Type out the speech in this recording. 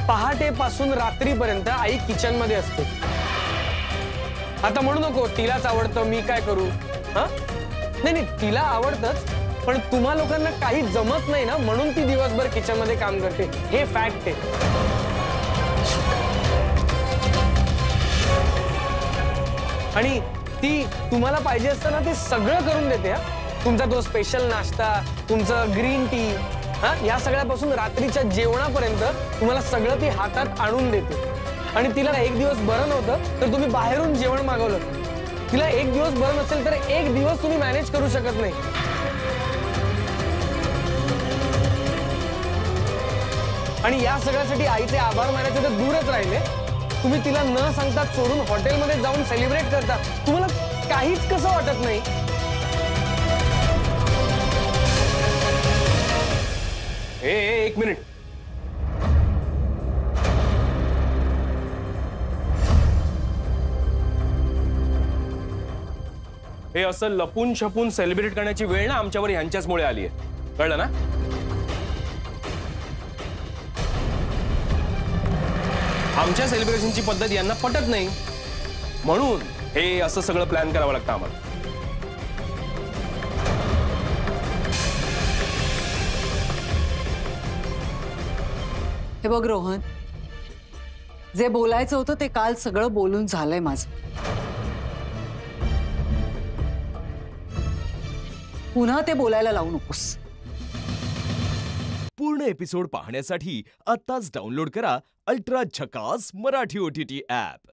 पहाटेपासून रात्रीपर्यंत आई किचन मध्ये असते। आता म्हणू नको तिलाच आवडतं मी काय करू। नाही नाही तिला आवडतच, पण तुम्हा लोकांना काही जमत नाही ना म्हणून ती दिवसभर किचन मध्ये काम करते, हे फॅक्ट आहे। आणि ती तुम्हाला पाहिजे असतं ना ते सगळं करून देते। तुमचा तो स्पेशल नाश्ता, तुमचं ग्रीन टी, या सगळ्यापासून रात्रीच्या जेवणापर्यंत तुम्हाला सगळं ती हातात आणून देते। आणि तिला एक दिवस बरं नव्हतं तर तुम्ही बाहेरून जेवण मागवलं, तिला एक दिवस बरं नसेल तर एक दिवस तुम्ही मॅनेज करू शकत नाही। आणि या सगळ्यासाठी आईचे आभार मानायचे तर दूरच राहिले, तुम्ही तिला न सांगता सोडून हॉटेलमध्ये जाऊन सेलिब्रेट करता, तुम्हाला काहीच कसं वाटत नाही? एक मिनिट, हे असं लपून छपून सेलिब्रेट करण्याची वेळ ना आमच्यावर ह्यांच्याचमुळे आली आहे, कळलं ना? आमच्या सेलिब्रेशनची पद्धत यांना पटत नाही, म्हणून हे असं सगळं प्लॅन करावं लागतं आम्हाला। हे बघ रोहन, जे बोलायचं होतं ते काल सगळं बोलून झालंय माझं। पुन्हा ते बोलायला लावू नकोस। पूर्ण एपिसोड पाहण्यासाठी आत्ताच डाउनलोड करा अल्ट्रा झकास मराठी OTT ॲप।